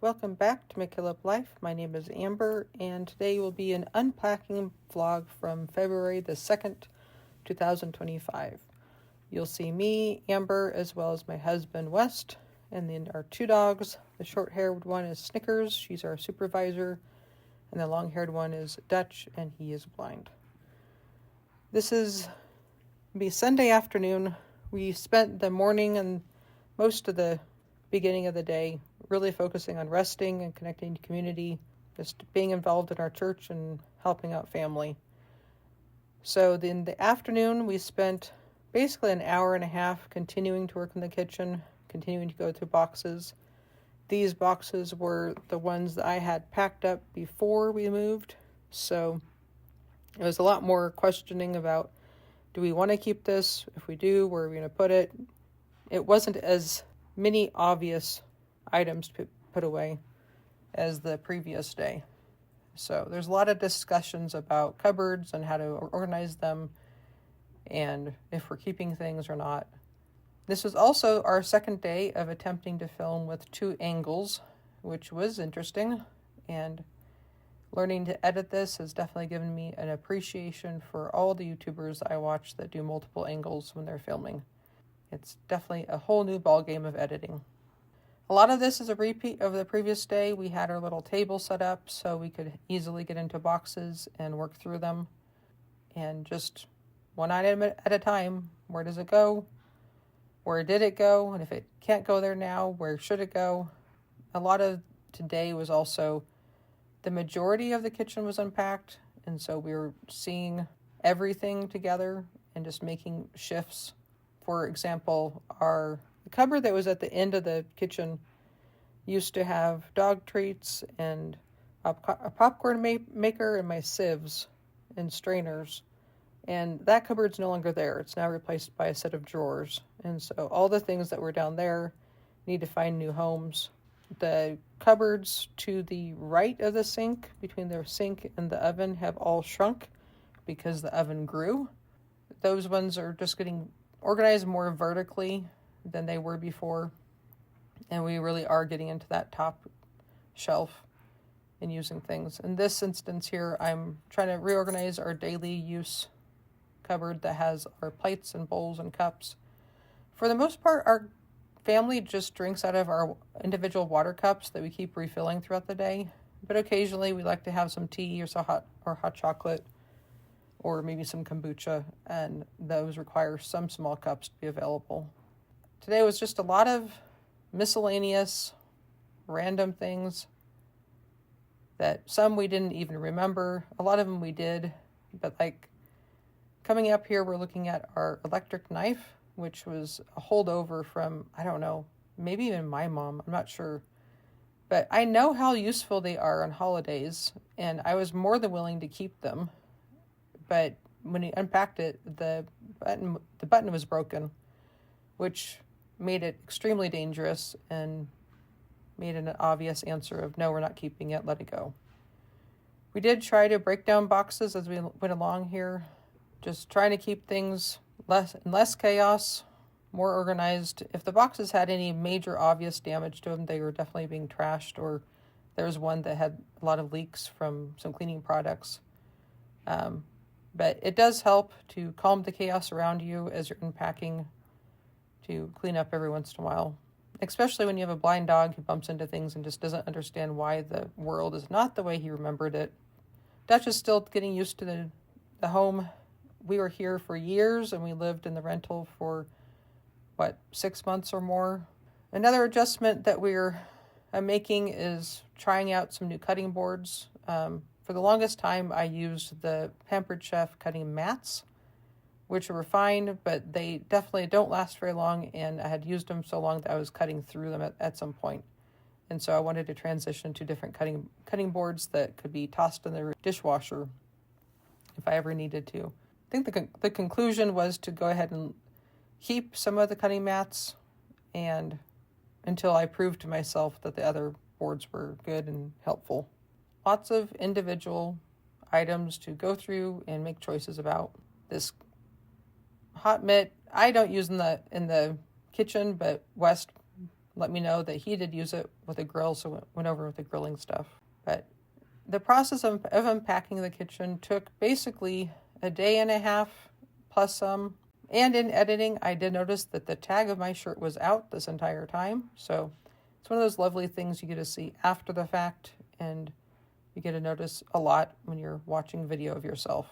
Welcome back to mckilliplife. My name is Amber, and today will be an unpacking vlog from February the 2nd, 2025. You'll see me, Amber, as well as my husband, West, and then our two dogs. The short-haired one is Snickers, she's our supervisor, and the long-haired one is Dutch, and he is blind. This is be Sunday afternoon. We spent the morning and most of the beginning of the day really focusing on resting and connecting to community, just being involved in our church and helping out family. So in the afternoon, we spent basically an hour and a half continuing to work in the kitchen, continuing to go through boxes. These boxes were the ones that I had packed up before we moved, so it was a lot more questioning about, do we want to keep this? If we do, where are we going to put it? It wasn't as many obvious items to put away as the previous day. So there's a lot of discussions about cupboards and how to organize them and if we're keeping things or not. This was also our second day of attempting to film with two angles, which was interesting, and learning to edit this has definitely given me an appreciation for all the YouTubers I watch that do multiple angles when they're filming. It's definitely a whole new ballgame of editing. A lot of this is a repeat of the previous day. We had our little table set up so we could easily get into boxes and work through them. And just one item at a time. Where does it go? Where did it go? And if it can't go there now, where should it go? A lot of today was also the majority of the kitchen was unpacked. And so we were seeing everything together and just making shifts. For example, our cupboard that was at the end of the kitchen used to have dog treats and a popcorn maker and my sieves and strainers. And that cupboard's no longer there. It's now replaced by a set of drawers. And so all the things that were down there need to find new homes. The cupboards to the right of the sink, between the sink and the oven, have all shrunk because the oven grew. Those ones are just getting organized more vertically than they were before, and we really are getting into that top shelf and using things. In this instance here, I'm trying to reorganize our daily use cupboard that has our plates and bowls and cups. For the most part, our family just drinks out of our individual water cups that we keep refilling throughout the day, but occasionally we like to have some tea or hot chocolate, or maybe some kombucha, and those require some small cups to be available. Today was just a lot of miscellaneous, random things that some we didn't even remember. A lot of them we did, but like coming up here, we're looking at our electric knife, which was a holdover from, I don't know, maybe even my mom, I'm not sure. But I know how useful they are on holidays, and I was more than willing to keep them. But when he unpacked it, the button was broken, which made it extremely dangerous and made an obvious answer of, no, we're not keeping it, let it go. We did try to break down boxes as we went along here, just trying to keep things less chaos, more organized. If the boxes had any major obvious damage to them, they were definitely being trashed, or there was one that had a lot of leaks from some cleaning products. But it does help to calm the chaos around you as you're unpacking, to clean up every once in a while, especially when you have a blind dog who bumps into things and just doesn't understand why the world is not the way he remembered it. Dutch is still getting used to the home. We were here for years, and we lived in the rental for, 6 months or more. Another adjustment that we're making is trying out some new cutting boards. For the longest time, I used the Pampered Chef cutting mats, which were fine, but they definitely don't last very long, and I had used them so long that I was cutting through them at some point. And so I wanted to transition to different cutting boards that could be tossed in the dishwasher if I ever needed to. I think the conclusion was to go ahead and keep some of the cutting mats and until I proved to myself that the other boards were good and helpful. Lots of individual items to go through and make choices about. This hot mitt I don't use in the kitchen, but West let me know that he did use it with a grill, so went over with the grilling stuff. But the process of unpacking the kitchen took basically a day and a half plus some. And in editing, I did notice that the tag of my shirt was out this entire time. So it's one of those lovely things you get to see after the fact, and you get to notice a lot when you're watching video of yourself.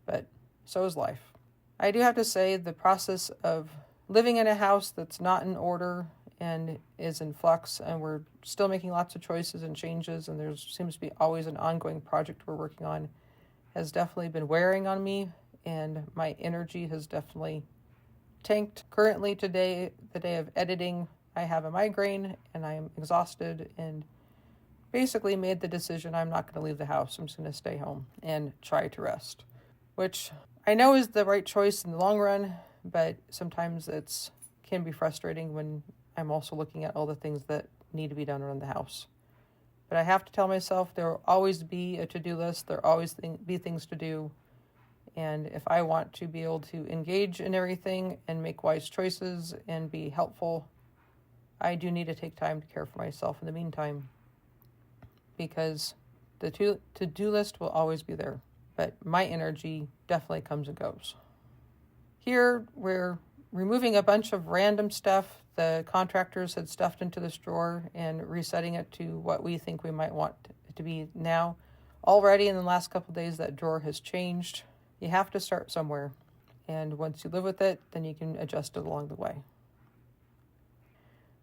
But so is life. I do have to say the process of living in a house that's not in order and is in flux, and we're still making lots of choices and changes, and there seems to be always an ongoing project we're working on, has definitely been wearing on me, and my energy has definitely tanked. Currently today, the day of editing, I have a migraine and I am exhausted, and basically made the decision I'm not going to leave the house. I'm just going to stay home and try to rest, which I know is the right choice in the long run, but sometimes it's can be frustrating when I'm also looking at all the things that need to be done around the house. But I have to tell myself there will always be a to-do list. There will always be things to do. And if I want to be able to engage in everything and make wise choices and be helpful, I do need to take time to care for myself in the meantime, because the to-do list will always be there, but my energy definitely comes and goes. Here, we're removing a bunch of random stuff the contractors had stuffed into this drawer and resetting it to what we think we might want it to be now. Already in the last couple of days, that drawer has changed. You have to start somewhere, and once you live with it, then you can adjust it along the way.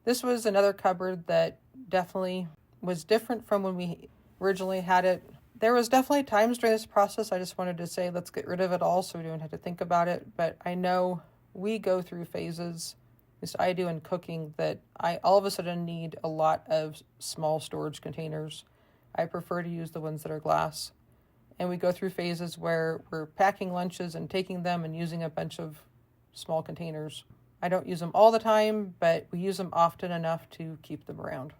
This was another cupboard that definitely was different from when we originally had it. There was definitely times during this process I just wanted to say, let's get rid of it all so we don't have to think about it. But I know we go through phases, at least I do in cooking, that I all of a sudden need a lot of small storage containers. I prefer to use the ones that are glass. And we go through phases where we're packing lunches and taking them and using a bunch of small containers. I don't use them all the time, but we use them often enough to keep them around.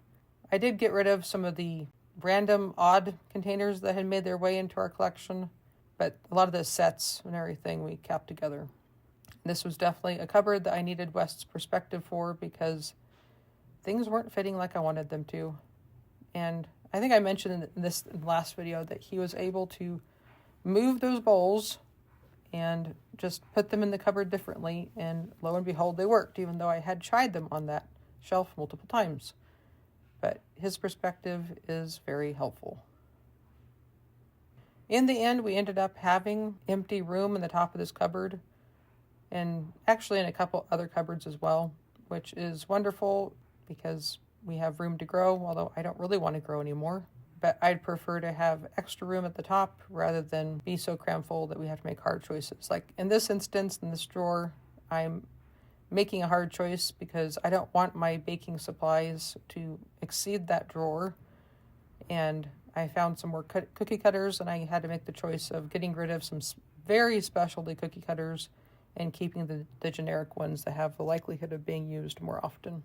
I did get rid of some of the random odd containers that had made their way into our collection, but a lot of the sets and everything we kept together. This was definitely a cupboard that I needed West's perspective for, because things weren't fitting like I wanted them to. And I think I mentioned in the last video that he was able to move those bowls and just put them in the cupboard differently, and lo and behold, they worked, even though I had tried them on that shelf multiple times. But his perspective is very helpful. In the end, we ended up having empty room in the top of this cupboard, and actually in a couple other cupboards as well, which is wonderful because we have room to grow, although I don't really want to grow anymore. But I'd prefer to have extra room at the top rather than be so crammed full that we have to make hard choices. Like in this instance, in this drawer, I'm making a hard choice because I don't want my baking supplies to exceed that drawer. And I found some more cookie cutters, and I had to make the choice of getting rid of some very specialty cookie cutters and keeping the generic ones that have the likelihood of being used more often.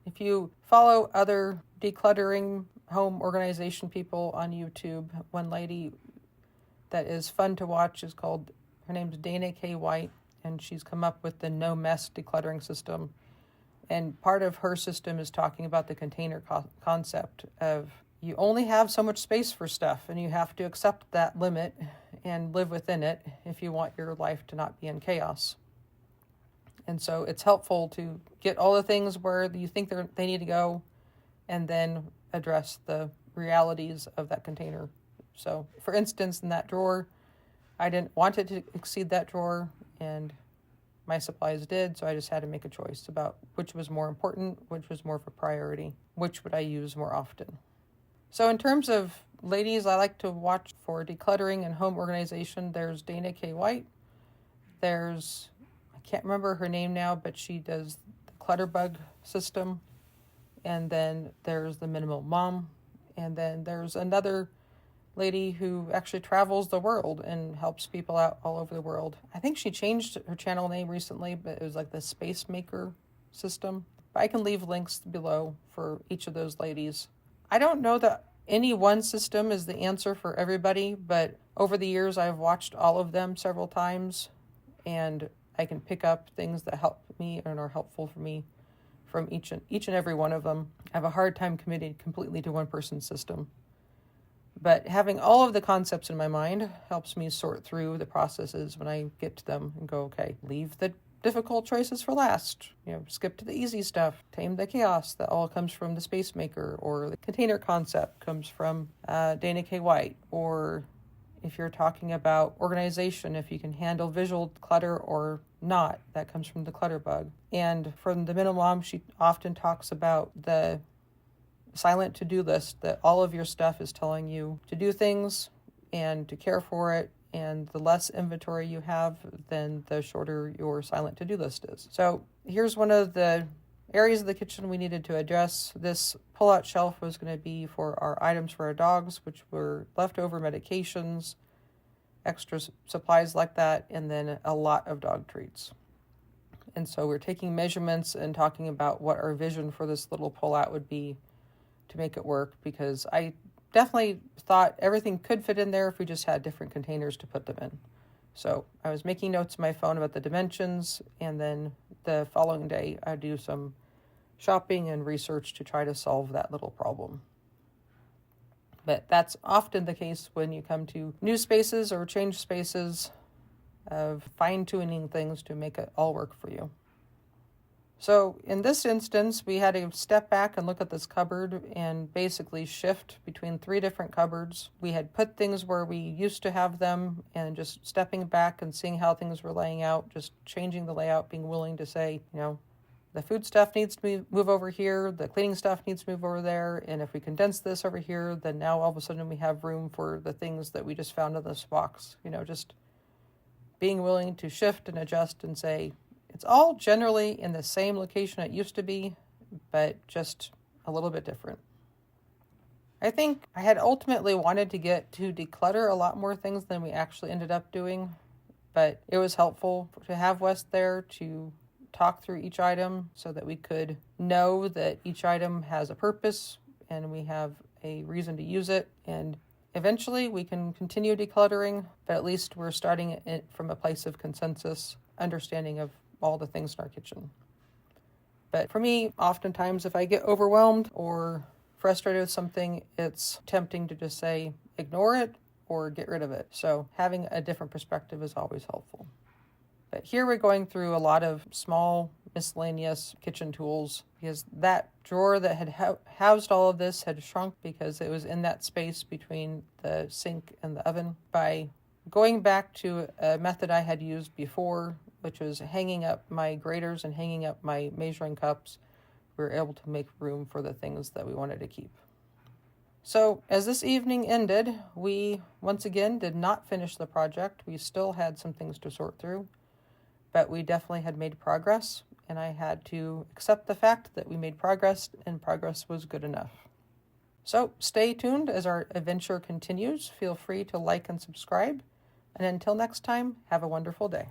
If you follow other decluttering home organization people on YouTube, one lady that is fun to watch is her name's Dana K. White, and she's come up with the no mess decluttering system. And part of her system is talking about the container concept of you only have so much space for stuff, and you have to accept that limit and live within it if you want your life to not be in chaos. And so it's helpful to get all the things where you think they need to go, and then address the realities of that container. So, for instance, in that drawer, I didn't want it to exceed that drawer, and my supplies did, so I just had to make a choice about which was more important, which was more of a priority, which would I use more often. So in terms of ladies I like to watch for decluttering and home organization, there's Dana K. White. There's, I can't remember her name now, but she does the Clutterbug system. And then there's the Minimal Mom. And then there's another lady who actually travels the world and helps people out all over the world. I think she changed her channel name recently, but it was like the Space Maker system. But I can leave links below for each of those ladies. I don't know that any one system is the answer for everybody, but over the years I've watched all of them several times, and I can pick up things that help me and are helpful for me. from each and every one of them. I have a hard time committing completely to one person's system. But having all of the concepts in my mind helps me sort through the processes when I get to them and go, okay, leave the difficult choices for last. Skip to the easy stuff. Tame the chaos. That all comes from the Space Maker, or the container concept comes from Dana K. White. Or if you're talking about organization, if you can handle visual clutter or not, that comes from the Clutterbug. And from the Minimal Mom, she often talks about the silent to-do list, that all of your stuff is telling you to do things and to care for it, and the less inventory you have, then the shorter your silent to-do list is. So here's one of the areas of the kitchen we needed to address. This pull-out shelf was going to be for our items for our dogs, which were leftover medications, extra supplies like that, and then a lot of dog treats. And so we're taking measurements and talking about what our vision for this little pull-out would be to make it work, because I definitely thought everything could fit in there if we just had different containers to put them in. So I was making notes on my phone about the dimensions, and then the following day I do some shopping and research to try to solve that little problem. But that's often the case when you come to new spaces or change spaces, of fine-tuning things to make it all work for you. So in this instance, we had to step back and look at this cupboard and basically shift between 3 different cupboards. We had put things where we used to have them, and just stepping back and seeing how things were laying out, just changing the layout, being willing to say, the food stuff needs to move over here, the cleaning stuff needs to move over there, and if we condense this over here, then now all of a sudden we have room for the things that we just found in this box. Just being willing to shift and adjust and say, it's all generally in the same location it used to be, but just a little bit different. I think I had ultimately wanted to get to declutter a lot more things than we actually ended up doing, but it was helpful to have Wes there to talk through each item so that we could know that each item has a purpose and we have a reason to use it. And eventually we can continue decluttering, but at least we're starting it from a place of consensus, understanding of all the things in our kitchen. But for me, oftentimes if I get overwhelmed or frustrated with something, it's tempting to just say, ignore it or get rid of it. So having a different perspective is always helpful. But here we're going through a lot of small miscellaneous kitchen tools, because that drawer that had housed all of this had shrunk because it was in that space between the sink and the oven. By going back to a method I had used before, which was hanging up my graters and hanging up my measuring cups, we were able to make room for the things that we wanted to keep. So as this evening ended, we once again did not finish the project. We still had some things to sort through, but we definitely had made progress, and I had to accept the fact that we made progress, and progress was good enough. So stay tuned as our adventure continues. Feel free to like and subscribe. And until next time, have a wonderful day.